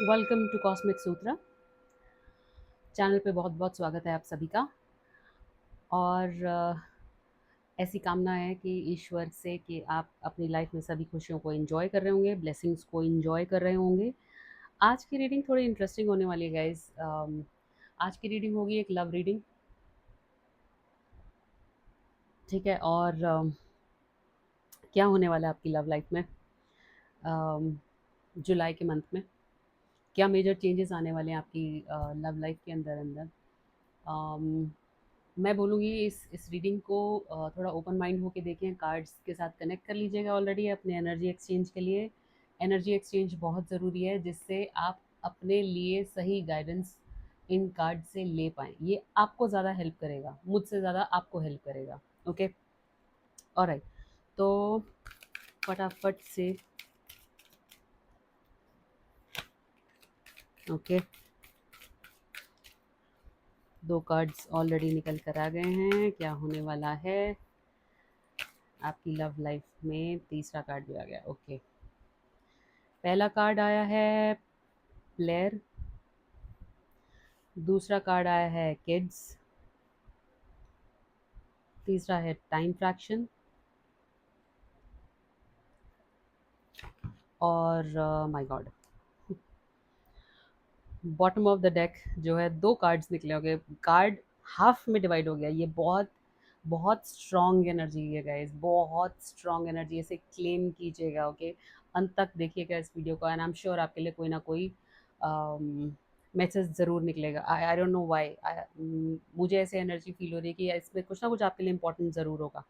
Welcome to cosmic Sutra. Channel पे बहुत बहुत स्वागत है आप सभी का। और ऐसी कामना है कि ईश्वर से कि आप अपनी लाइफ में सभी खुशियों को एंजॉय कर रहे होंगे, ब्लेसिंग्स को एंजॉय कर रहे होंगे। आज की रीडिंग थोड़ी इंटरेस्टिंग होने वाली है गाइस। आज की रीडिंग होगी एक लव रीडिंग, ठीक है। और क्या होने वाला है आपकी लव लाइफ में जुलाई के मंथ में, क्या मेजर चेंजेस आने वाले हैं आपकी लव लाइफ के अंदर अंदर। अम, मैं बोलूँगी इस रीडिंग को थोड़ा ओपन माइंड होके देखें, कार्ड्स के साथ कनेक्ट कर लीजिएगा ऑलरेडी अपने एनर्जी एक्सचेंज के लिए। एनर्जी एक्सचेंज बहुत ज़रूरी है जिससे आप अपने लिए सही गाइडेंस इन कार्ड से ले पाएँ। ये आपको ज़्यादा हेल्प करेगा, मुझसे ज़्यादा आपको हेल्प करेगा। Okay, alright. तो फटाफट से ओके, 2 कार्ड्स ऑलरेडी निकल कर आ गए हैं। क्या होने वाला है आपकी लव लाइफ में? तीसरा कार्ड भी आ गया। ओके, पहला कार्ड आया है प्लेयर, दूसरा कार्ड आया है किड्स, तीसरा है टाइम फ्रैक्शन और my God bottom of the deck जो है 2 कार्ड्स निकले हो गए। कार्ड हाफ में डिवाइड हो गया। ये बहुत बहुत स्ट्रॉन्ग एनर्जी है गाइस, बहुत स्ट्रॉन्ग एनर्जी। इसे क्लेम कीजिएगा। ओके, अंत तक देखिएगा इस वीडियो को एंड आई एम श्योर आपके लिए कोई ना कोई मैसेज ज़रूर निकलेगा। आई डोंट नो व्हाई, मुझे ऐसे एनर्जी फील हो रही है कि इसमें कुछ ना कुछ आपके लिए इंपॉर्टेंट ज़रूर होगा।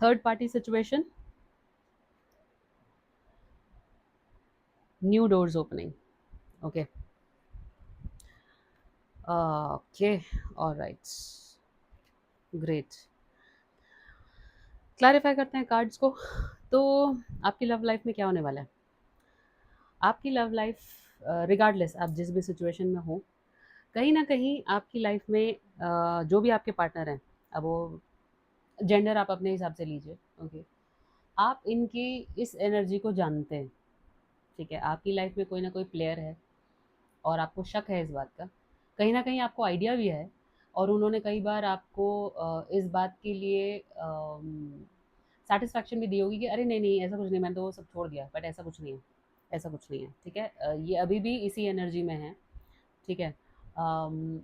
Third party situation, new doors opening. Okay, okay, alright, great. Clarify करते हैं कार्ड्स को। तो आपकी लव लाइफ में क्या होने वाला है? आपकी लव लाइफ रिगार्डलेस आप जिस भी सिचुएशन में हो, कहीं ना कहीं आपकी लाइफ में जो भी आपके पार्टनर हैं, अब वो जेंडर आप अपने हिसाब से लीजिए। ओके, आप इनकी इस एनर्जी को जानते हैं, ठीक है। आपकी लाइफ में कोई ना कोई प्लेयर है और आपको शक है इस बात का, कहीं न कहीं आपको आइडिया भी है और उन्होंने कई बार आपको इस बात के लिए सैटिस्फैक्शन भी दी होगी कि अरे नहीं-नहीं ऐसा कुछ नहीं, मैंने तो वो सब छोड़ दिया, बट ऐसा कुछ नहीं है, ऐसा कुछ नहीं है, ठीक है। ये अभी भी इसी एनर्जी में है, ठीक है। अम,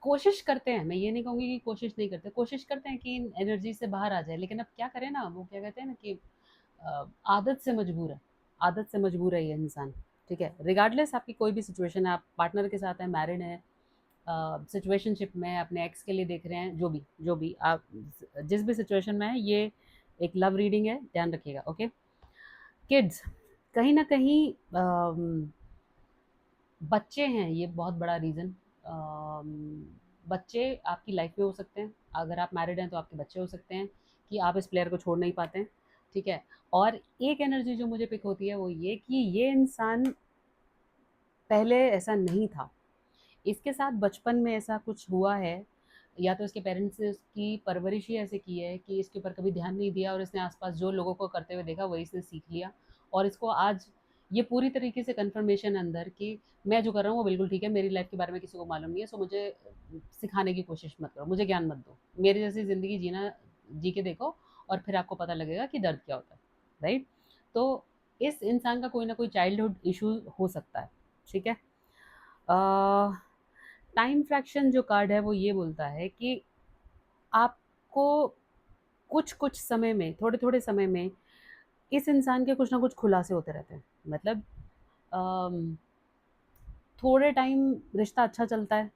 कोशिश करते हैं, मैं ये नहीं कहूँगी कि कोशिश नहीं करते, कोशिश करते हैं कि इन एनर्जी से बाहर आ जाए, लेकिन अब क्या करें ना, वो क्या कहते हैं ना कि आदत से मजबूर है, आदत से मजबूर है ये इंसान, ठीक है। रिगार्डलेस आपकी कोई भी सिचुएशन है, आप पार्टनर के साथ हैं, मैरिड हैं, सिचुएशनशिप में अपने एक्स के लिए देख रहे हैं, जो भी आप जिस भी सिचुएशन में है, ये एक लव रीडिंग है, ध्यान रखिएगा। ओके, किड्स, कहीं ना कहीं बच्चे हैं, ये बहुत बड़ा रीज़न। बच्चे आपकी लाइफ में हो सकते हैं, अगर आप मैरिड हैं तो आपके बच्चे हो सकते हैं कि आप इस प्लेयर को छोड़ नहीं पाते हैं, ठीक है। और एक एनर्जी जो मुझे पिक होती है वो ये कि ये इंसान पहले ऐसा नहीं था, इसके साथ बचपन में ऐसा कुछ हुआ है, या तो इसके पेरेंट्स ने उसकी परवरिश ही ऐसे की है कि इसके ऊपर कभी ध्यान नहीं दिया और इसने आसपास जो लोगों को करते हुए देखा वही इसने सीख लिया। और इसको आज ये पूरी तरीके से कन्फर्मेशन अंदर कि मैं जो कर रहा हूँ वो बिल्कुल ठीक है, मेरी लाइफ के बारे में किसी को मालूम नहीं है, सो मुझे सिखाने की कोशिश मत करो, मुझे ज्ञान मत दो, मेरी जैसी ज़िंदगी जीना जी के देखो और फिर आपको पता लगेगा कि दर्द क्या होता है, राइट। तो इस इंसान का कोई ना कोई चाइल्डहुड इशू हो सकता है, ठीक है। टाइम फ्रैक्शन जो कार्ड है वो ये बोलता है कि आपको कुछ कुछ समय में, थोड़े थोड़े समय में इस इंसान के कुछ ना कुछ खुलासे होते रहते हैं। मतलब अम, थोड़े टाइम रिश्ता अच्छा चलता है,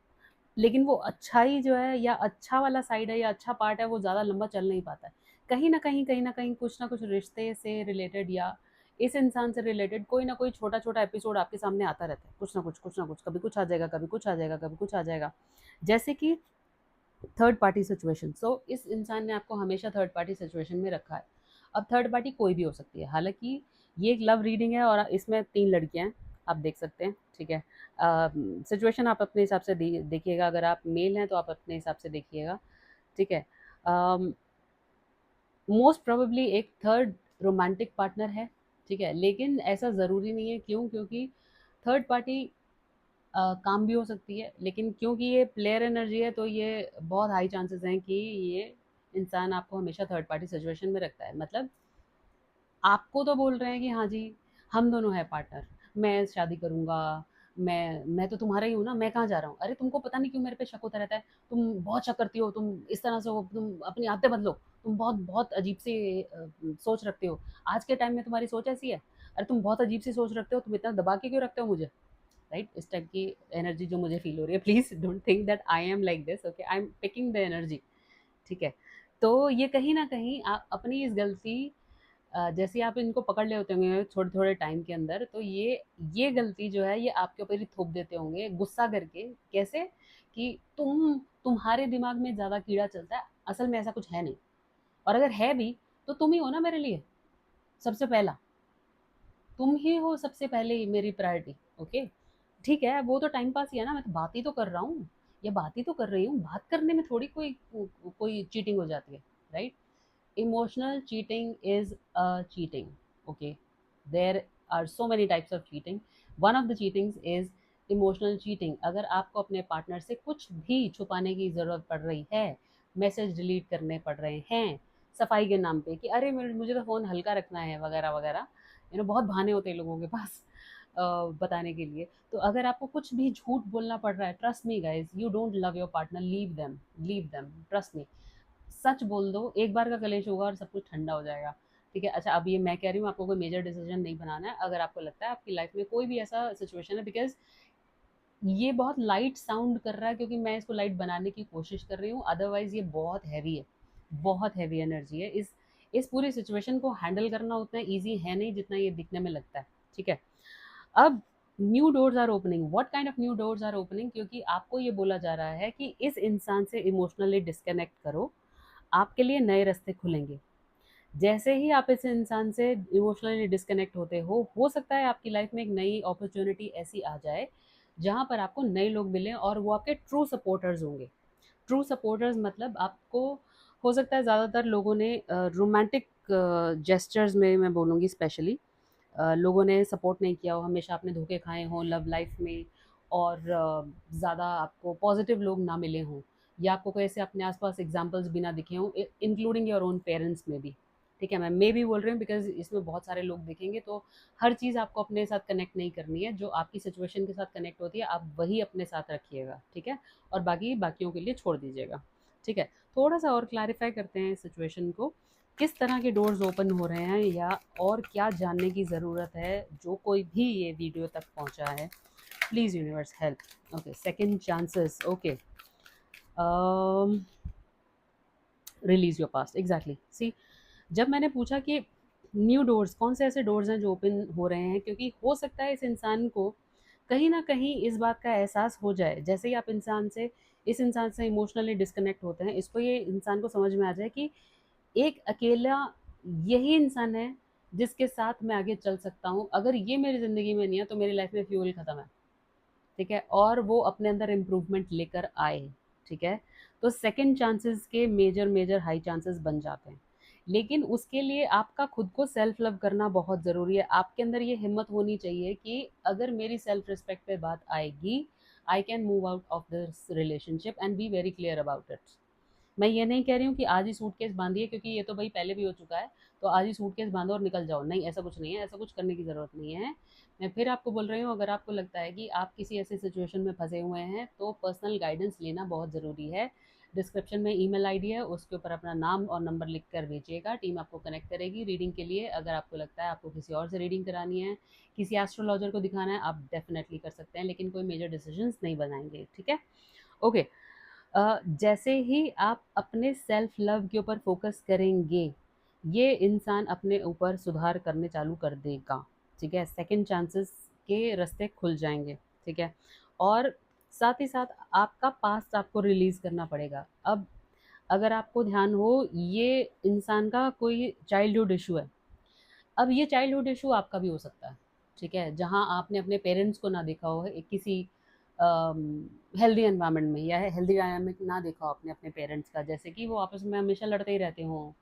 लेकिन वो अच्छाई जो है या अच्छा वाला साइड है या अच्छा पार्ट है वो ज़्यादा लंबा चल नहीं पाता है। कहीं ना कहीं कुछ ना कुछ रिश्ते से रिलेटेड या इस इंसान से रिलेटेड कोई ना कोई छोटा छोटा एपिसोड आपके सामने आता रहता है, कुछ ना कुछ, कभी कुछ आ जाएगा, कभी कुछ आ जाएगा, कभी कुछ आ जाएगा। जैसे कि थर्ड पार्टी सिचुएशन, सो इस इंसान ने आपको हमेशा थर्ड पार्टी सिचुएशन में रखा है। अब थर्ड पार्टी कोई भी हो सकती है, हालांकि ये एक लव रीडिंग है और इसमें 3 लड़कियां हैं, आप देख सकते हैं, ठीक है। सिचुएशन आप अपने हिसाब से देखिएगा, अगर आप मेल हैं तो आप अपने हिसाब से देखिएगा, ठीक है। मोस्ट प्रोबेबली एक थर्ड रोमांटिक पार्टनर है, ठीक है, लेकिन ऐसा ज़रूरी नहीं है। क्यों? क्योंकि थर्ड पार्टी काम भी हो सकती है, लेकिन क्योंकि ये प्लेयर एनर्जी है तो ये बहुत हाई चांसेस हैं कि ये इंसान आपको हमेशा थर्ड पार्टी सिचुएशन में रखता है। मतलब आपको तो बोल रहे हैं कि हाँ जी, हम दोनों हैं पार्टनर, मैं शादी करूँगा, मैं तो तुम्हारा ही हूँ ना, मैं कहाँ जा रहा हूँ? अरे तुमको पता नहीं क्यों मेरे पे शक होता रहता है, तुम बहुत शक करती हो, तुम इस तरह से हो, तुम अपनी आदतें बदलो, तुम बहुत बहुत अजीब सी सोच रखते हो, आज के टाइम में तुम्हारी सोच ऐसी है, अरे तुम बहुत अजीब सी सोच रखते हो, तुम इतना दबा के क्यों रखते हो मुझे? राइट, इस टाइप की एनर्जी जो मुझे फील हो रही है, please don't think that I am like this, okay, I am picking the energy. ठीक है, तो ये कहीं ना कहीं आप अपनी इस गलती, जैसे आप इनको पकड़ ले होते होंगे थोड़े थोड़े टाइम के अंदर, तो ये गलती जो है ये आपके ऊपर ही थोप देते होंगे गुस्सा करके। कैसे? कि तुम्हारे दिमाग में ज़्यादा कीड़ा चलता है, असल में ऐसा कुछ है नहीं, और अगर है भी तो तुम ही हो ना मेरे लिए सबसे पहला, तुम ही हो सबसे पहले मेरी प्रायोरिटी। ओके, ठीक है, वो तो टाइम पास ही है ना, मैं तो बात ही तो कर रहा हूँ, या बात ही तो कर रही हूँ, बात करने में थोड़ी कोई कोई चीटिंग हो जाती है, right? Emotional cheating is a cheating. Okay, there are so many types of cheating. One of the cheatings is emotional cheating. अगर आपको अपने पार्टनर से कुछ भी छुपाने की ज़रूरत पड़ रही है, मैसेज डिलीट करने पड़ रहे हैं सफाई के नाम पे, कि अरे मुझे तो फ़ोन हल्का रखना है वगैरह वगैरह, बहुत बहाने होते हैं लोगों के पास बताने के लिए। तो अगर आपको कुछ भी झूठ बोलना पड़ रहा है, trust me guys, you don't love your partner, leave them, trust me. सच बोल दो, एक बार का कलेश होगा और सब कुछ ठंडा हो जाएगा। ठीक है, अच्छा, अब ये मैं कह रही हूँ, आपको कोई मेजर डिसीजन नहीं बनाना है। अगर आपको लगता है आपकी लाइफ में कोई भी ऐसा सिचुएशन है, बिकॉज ये बहुत लाइट साउंड कर रहा है क्योंकि मैं इसको लाइट बनाने की कोशिश कर रही हूँ, अदरवाइज ये बहुत हैवी है, बहुत हैवी एनर्जी है। इस पूरी सिचुएशन को हैंडल करना उतना ईजी है नहीं जितना ये दिखने में लगता है। ठीक है, अब new doors are opening. What kind of new doors are opening? क्योंकि आपको ये बोला जा रहा है कि इस इंसान से इमोशनली डिस्कनेक्ट करो, आपके लिए नए रास्ते खुलेंगे। जैसे ही आप इस इंसान से इमोशनली डिस्कनेक्ट होते हो सकता है आपकी लाइफ में एक नई अपॉर्चुनिटी ऐसी आ जाए जहाँ पर आपको नए लोग मिलें और वो आपके ट्रू सपोर्टर्स होंगे। ट्रू सपोर्टर्स मतलब आपको, हो सकता है ज़्यादातर लोगों ने रोमांटिक जेस्चर्स में, मैं बोलूँगी स्पेशली, लोगों ने सपोर्ट नहीं किया हो, हमेशा आपने धोखे खाए हों लव लाइफ में, और ज़्यादा आपको पॉजिटिव लोग ना मिले हों, या आपको कोई ऐसे अपने आसपास एग्जांपल्स भी ना दिखे हों, इंक्लूडिंग योर ओन पेरेंट्स में भी। ठीक है, मैं मे भी बोल रही हूँ बिकॉज इसमें बहुत सारे लोग देखेंगे, तो हर चीज़ आपको अपने साथ कनेक्ट नहीं करनी है, जो आपकी सिचुएशन के साथ कनेक्ट होती है आप वही अपने साथ रखिएगा। ठीक है, और बाकी बाकियों के लिए छोड़ दीजिएगा। ठीक है, थोड़ा सा और क्लैरिफाई करते हैं सिचुएशन को, किस तरह के डोर्स ओपन हो रहे हैं, या और क्या जानने की ज़रूरत है। जो कोई भी ये वीडियो तक पहुंचा है, please universe help. Okay, second chances. Okay, release your past, exactly. See, जब मैंने पूछा कि न्यू डोर्स, कौन से ऐसे डोर्स हैं जो ओपन हो रहे हैं, क्योंकि हो सकता है इस इंसान को कहीं ना कहीं इस बात का एहसास हो जाए, जैसे ही आप इस इंसान से इमोशनली डिस्कनेक्ट होते हैं, इसको ये इंसान को समझ में आ जाए कि एक अकेला यही इंसान है जिसके साथ मैं आगे चल सकता हूँ। अगर ये मेरी ज़िंदगी में नहीं है तो मेरी लाइफ में फ्यूल ख़त्म है। ठीक है, और वो अपने अंदर इम्प्रूवमेंट लेकर आए। ठीक है, तो सेकंड चांसेस के मेजर मेजर हाई चांसेस बन जाते हैं, लेकिन उसके लिए आपका खुद को सेल्फ लव करना बहुत ज़रूरी है। आपके अंदर ये हिम्मत होनी चाहिए कि अगर मेरी सेल्फ रिस्पेक्ट पे बात आएगी, I can move out of this relationship and be very clear about it. मैं ये नहीं कह रही हूँ कि आज ही सूटकेस बांधिए, क्योंकि ये तो भाई पहले भी हो चुका है, तो आज ही सूटकेस बांधो और निकल जाओ, नहीं, ऐसा कुछ नहीं है, ऐसा कुछ करने की ज़रूरत नहीं है। मैं फिर आपको बोल रही हूँ, अगर आपको लगता है कि आप किसी ऐसे सिचुएशन में फंसे हुए हैं तो पर्सनल गाइडेंस लेना बहुत ज़रूरी है। डिस्क्रिप्शन में ईमेल आईडी है, उसके ऊपर अपना नाम और नंबर लिख कर भेजिएगा, टीम आपको कनेक्ट करेगी रीडिंग के लिए। अगर आपको लगता है आपको किसी और से रीडिंग करानी है, किसी एस्ट्रोलॉजर को दिखाना है, आप डेफिनेटली कर सकते हैं, लेकिन कोई मेजर डिसीजंस नहीं बनाएंगे। ठीक है, ओके। जैसे ही आप अपने सेल्फ लव के ऊपर फोकस करेंगे, ये इंसान अपने ऊपर सुधार करने चालू कर देगा। ठीक है, सेकंड चांसेस के रास्ते खुल जाएंगे। ठीक है, और साथ ही साथ आपका पास्ट आपको रिलीज करना पड़ेगा। अब अगर आपको ध्यान हो, ये इंसान का कोई चाइल्डहुड इशू है। अब ये चाइल्डहुड इशू आपका भी हो सकता है। ठीक है, जहाँ आपने अपने पेरेंट्स को ना देखा हो किसी हेल्दी एनवायरनमेंट में, या हेल्दी डायनामिक ना देखा हो अपने अपने पेरेंट्स का, जैसे कि वो आपस में हमेशा लड़ते ही रहते हों,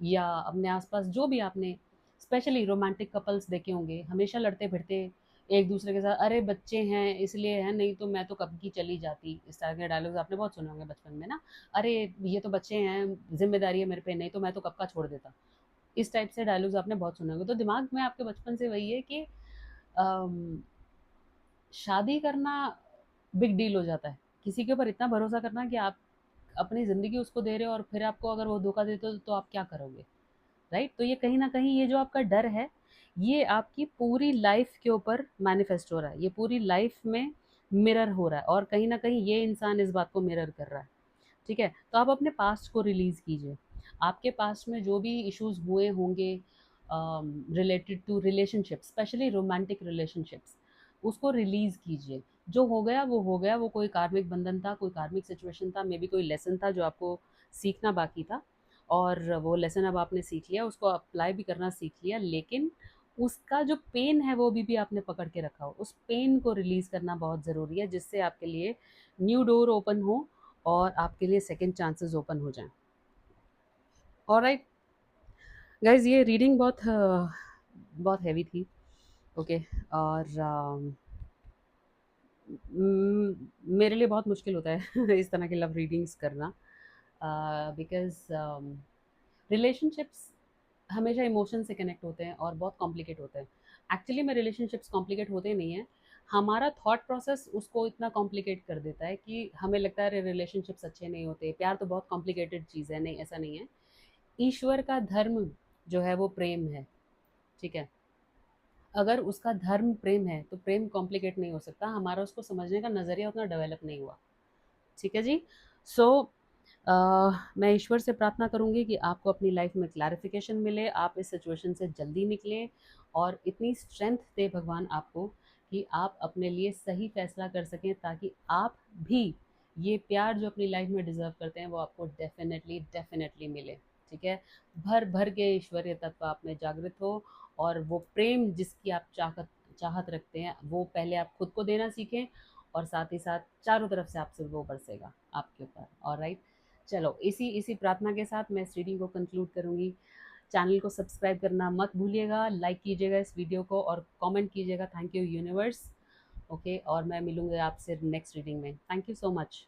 या अपने आसपास जो भी आपने स्पेशली रोमांटिक कपल्स देखे होंगे, हमेशा लड़ते भिड़ते, एक दूसरे के साथ, अरे बच्चे हैं इसलिए है, नहीं तो मैं तो कब की चली जाती, इस तरह के डायलॉग्स आपने बहुत सुने होंगे बचपन में ना। अरे ये तो बच्चे हैं, जिम्मेदारी है मेरे पे, नहीं तो मैं तो कब का छोड़ देता। इस टाइप से डायलॉग्स आपने बहुत सुने होंगे। तो दिमाग में आपके बचपन से वही है कि अम, शादी करना बिग डील हो जाता है। किसी के ऊपर इतना भरोसा करना कि आप अपनी ज़िंदगी उसको दे रहे हो और फिर आपको अगर वो धोखा देते हो तो आप क्या करोगे? राइट? तो ये कहीं न कहीं ये जो आपका डर है, ये आपकी पूरी लाइफ़ के ऊपर मैनिफेस्ट हो रहा है। ये पूरी लाइफ़ में मिरर हो रहा है और कहीं न कहीं ये इंसान इस बात को मिरर कर रहा है। ठीक है? तो आप अपने पास्ट को रिलीज़ कीजिए। आपके पास्ट में जो भी इश्यूज़ हुए होंगे related to relationships, specially romantic relationships, उसको रिलीज़ कीजिए। जो हो गया वो हो गया, वो कोई कार्मिक बंधन था, कोई कार्मिक सिचुएशन था, मेबी कोई लेसन था जो आपको सीखना बाकी था और वो लेसन अब आपने सीख लिया, उसको अप्लाई भी करना सीख लिया, लेकिन उसका जो पेन है वो अभी भी आपने पकड़ के रखा हो। उस पेन को रिलीज़ करना बहुत ज़रूरी है जिससे आपके लिए न्यू डोर ओपन हो और आपके लिए सेकंड चांसेस ओपन हो जाएँ। ऑलराइट गाइज़, ये रीडिंग बहुत हेवी थी। ओके। और मेरे लिए बहुत मुश्किल होता है इस तरह की लव रीडिंग्स करना, बिकॉज़ रिलेशनशिप्स हमेशा इमोशन से कनेक्ट होते हैं और बहुत कॉम्प्लिकेट होते हैं। एक्चुअली में रिलेशनशिप्स कॉम्प्लिकेट होते नहीं हैं, हमारा थॉट प्रोसेस उसको इतना कॉम्प्लिकेट कर देता है कि हमें लगता है अरे रिलेशनशिप्स अच्छे नहीं होते, प्यार तो बहुत कॉम्प्लिकेटेड चीज़ है, नहीं ऐसा नहीं है। ईश्वर का धर्म जो है वो प्रेम है, ठीक है? अगर उसका धर्म प्रेम है, तो प्रेम कॉम्प्लिकेट नहीं हो सकता, हमारा उसको समझने का नज़रिया उतना डेवलप नहीं हुआ। ठीक है जी? सो मैं ईश्वर से प्रार्थना करूँगी कि आपको अपनी लाइफ में क्लैरिफ़िकेशन मिले, आप इस सिचुएशन से जल्दी निकलें और इतनी स्ट्रेंथ दे भगवान आपको कि आप अपने लिए सही फ़ैसला कर सकें, ताकि आप भी ये प्यार जो अपनी लाइफ में डिज़र्व करते हैं, वो आपको डेफ़िनेटली मिले। ठीक है? भर-भर के ईश्वरीय तत्व आप में जागृत हो और वो प्रेम जिसकी आप चाहत रखते हैं, वो पहले आप खुद को देना सीखें और साथ ही साथ चारों तरफ से आपसे वो बरसेगा आपके ऊपर। ऑलराइट, चलो इसी इसी प्रार्थना के साथ मैं इस रीडिंग को कंक्लूड करूँगी। चैनल को सब्सक्राइब करना मत भूलिएगा, लाइक कीजिएगा इस वीडियो को और कमेंट कीजिएगा थैंक यू यूनिवर्स। ओके, और मैं मिलूँगी आपसे नेक्स्ट रीडिंग में। Thank you so much.